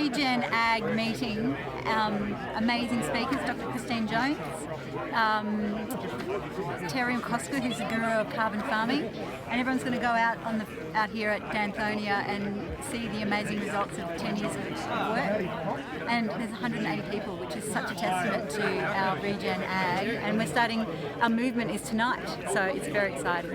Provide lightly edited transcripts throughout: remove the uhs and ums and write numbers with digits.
Regen Ag meeting. Amazing speakers, Dr. Christine Jones, Terry Koska, who's the guru of carbon farming, and everyone's going to go out here at Dathonia and see the amazing results of 10 years of work. And there's 180 people, which is such a testament to our Regen Ag. And our movement is tonight, so it's very exciting.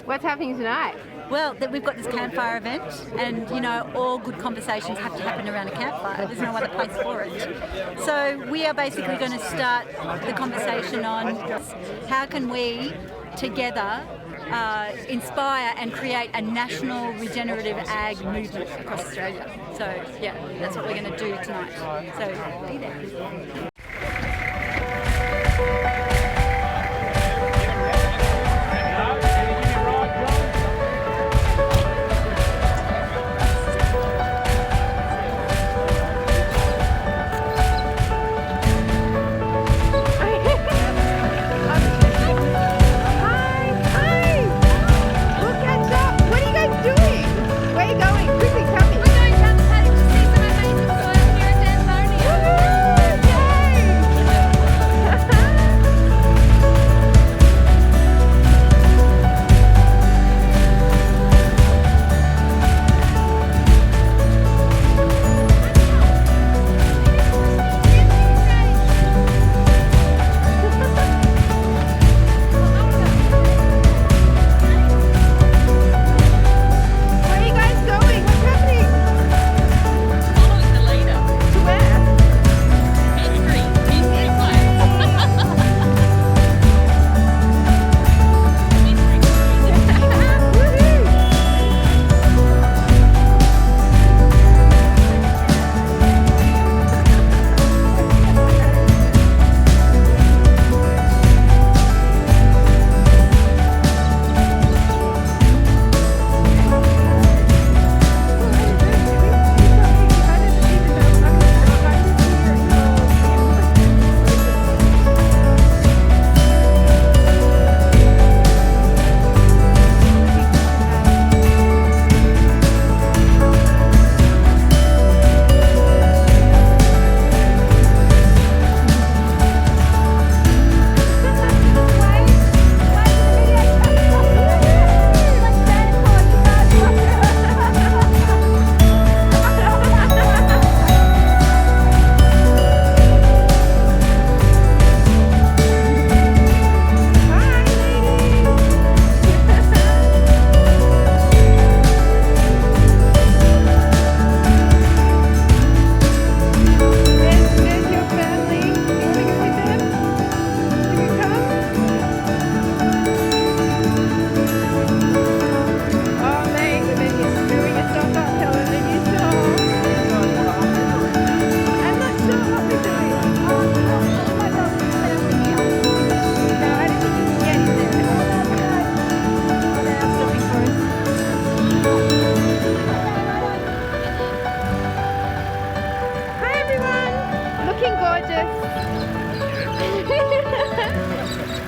What's happening tonight? Well, we've got this campfire event, and you know, all good conversations have to happen around a campfire. There's no other place for it. So we are basically going to start the conversation on how can we together inspire and create a national regenerative ag movement across Australia. So yeah, that's what we're going to do tonight. So be there.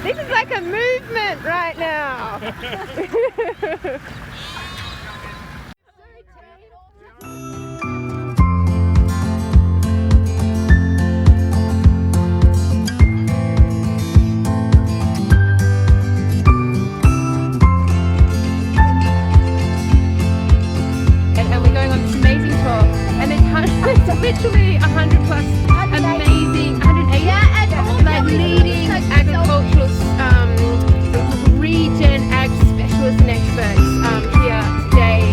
This is like a movement right now. And we're going on this amazing tour, and there's literally 100 plus amazing, 180 like leading agricultural regen ag specialists and experts here today,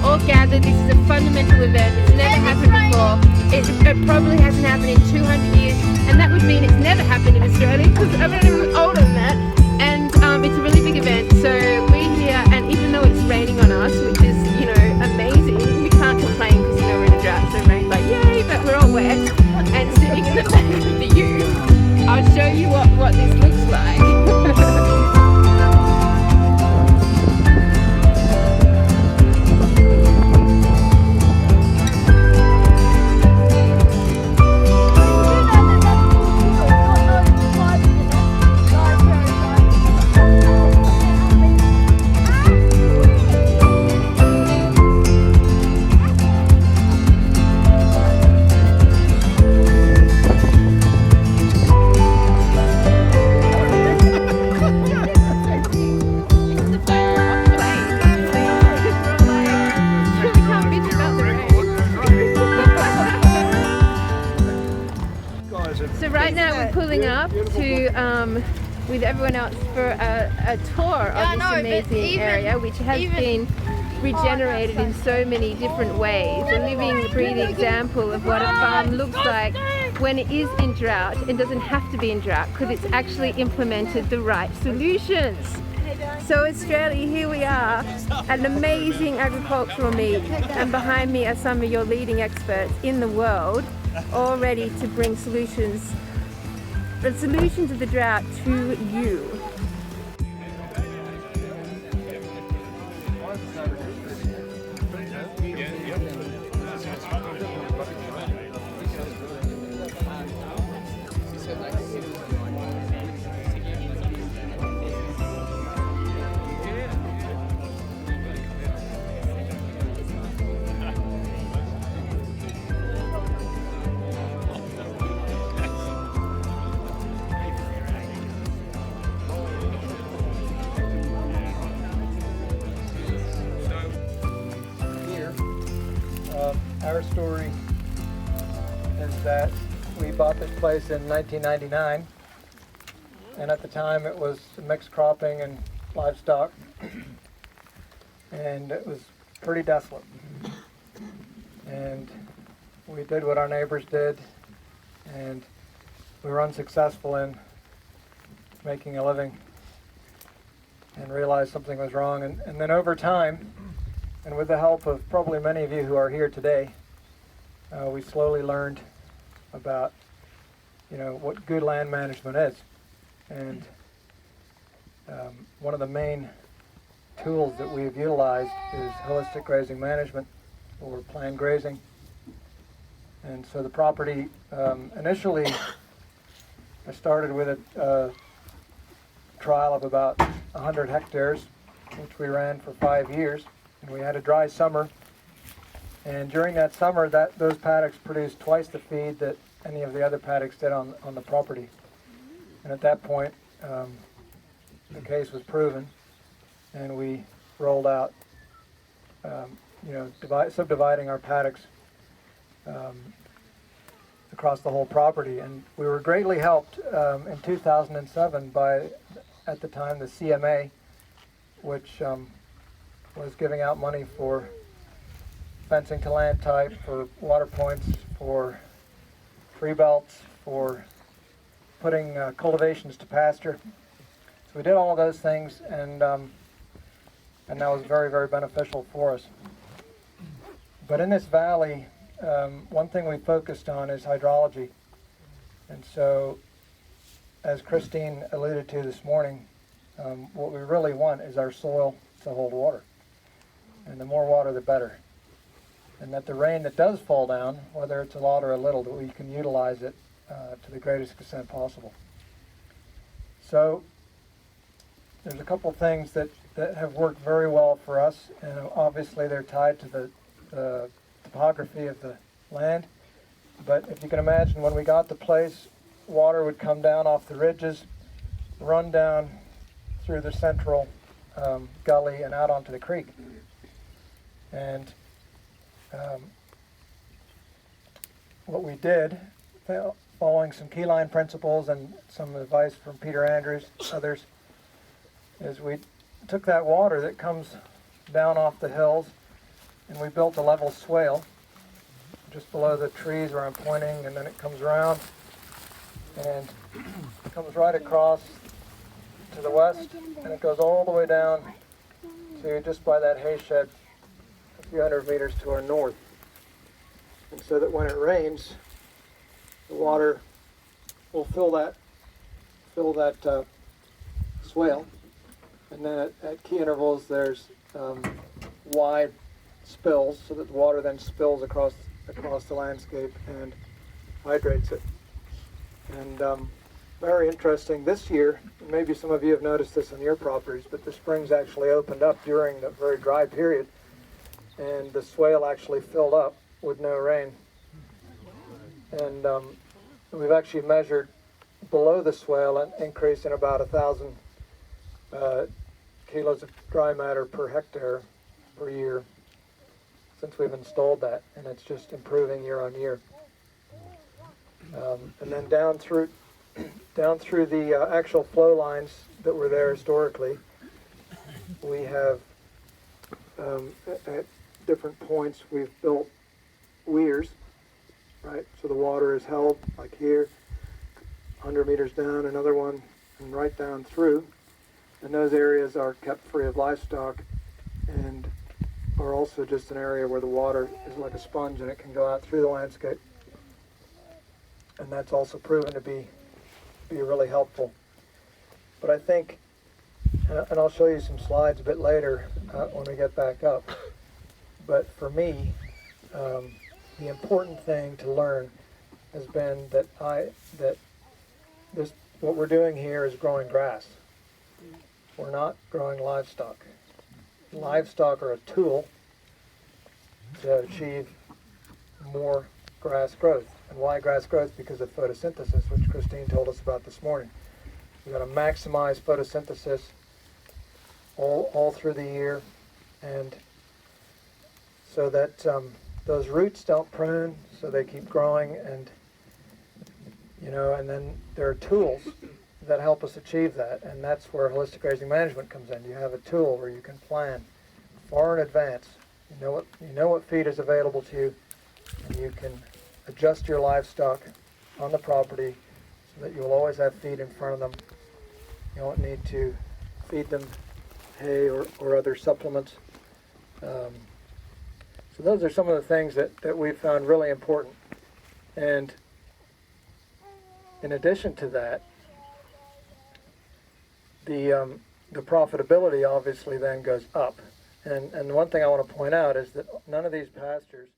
all gathered. This is a fundamental event. It's never happened before. It probably hasn't happened in 200 years, and that would mean it's never happened in Australia because I'm even older than that. And it's a really big event. So we're here, and even though it's raining on us, which is, you know, amazing, we can't complain because, you know, we're in a drought, so rain's like yay, but we're all wet and sitting in the back of the ute. I'll show you what this looks like. Right now we're pulling up to with everyone else for a tour of this amazing area, which has been regenerated in so many different ways. A living, breathing example of what a farm looks like when it is in drought. It doesn't have to be in drought because it's actually implemented the right solutions. So Australia, here we are, an amazing agricultural meet, and behind me are some of your leading experts in the world, all ready to bring solutions, the solution to the drought to you. Our story is that we bought this place in 1999, and at the time it was mixed cropping and livestock, and it was pretty desolate. And we did what our neighbors did, and we were unsuccessful in making a living and realized something was wrong. And then over time, and with the help of probably many of you who are here today, we slowly learned about, what good land management is. And one of the main tools that we've utilized is holistic grazing management, or planned grazing. And so the property, initially, I started with a trial of about 100 hectares, which we ran for 5 years. And we had a dry summer, and during that summer, those paddocks produced twice the feed that any of the other paddocks did on the property. And at that point, the case was proven, and we rolled out, subdividing our paddocks across the whole property. And we were greatly helped in 2007 by, at the time, the CMA, which was giving out money for fencing to land type, for water points, for tree belts, for putting cultivations to pasture. So we did all of those things, and that was very, very beneficial for us. But in this valley, one thing we focused on is hydrology. And so, as Christine alluded to this morning, what we really want is our soil to hold water. And the more water, the better. And that the rain that does fall down, whether it's a lot or a little, that we can utilize it to the greatest extent possible. So there's a couple things that have worked very well for us, and obviously they're tied to the topography of the land. But if you can imagine, when we got the place, water would come down off the ridges, run down through the central gully and out onto the creek. And what we did, following some keyline principles and some advice from Peter Andrews, others, is we took that water that comes down off the hills, and we built a level swale just below the trees where I'm pointing, and then it comes around and comes right across to the west, and it goes all the way down to just by that hay shed a few hundred meters to our north. And so that when it rains, the water will fill that swale, and then at key intervals there's wide spills, so that the water then spills across the landscape and hydrates it. And very interesting, this year, maybe some of you have noticed this on your properties, but the springs actually opened up during the very dry period, and the swale actually filled up with no rain. And we've actually measured below the swale an increase in about 1,000 kilos of dry matter per hectare per year since we've installed that, and it's just improving year on year. And then down through down through the actual flow lines that were there historically, we have at different points we've built weirs, right? So the water is held like here, 100 meters down, another one, and right down through. And those areas are kept free of livestock and are also just an area where the water is like a sponge and it can go out through the landscape. And that's also proven to be really helpful. But I think, and I'll show you some slides a bit later when we get back up, but for me, the important thing to learn has been that what we're doing here is growing grass. We're not growing livestock. Livestock are a tool to achieve more grass growth. And why grass growth? Because of photosynthesis, which Christine told us about this morning. We've got to maximize photosynthesis all through the year, and so that those roots don't prune, so they keep growing, and and then there are tools that help us achieve that, and that's where holistic grazing management comes in. You have a tool where you can plan far in advance. You know what feed is available to you, and you can adjust your livestock on the property so that you will always have feed in front of them. You don't need to feed them hay or other supplements. So those are some of the things that we've found really important. And in addition to that, the profitability obviously then goes up. And the one thing I want to point out is that none of these pastures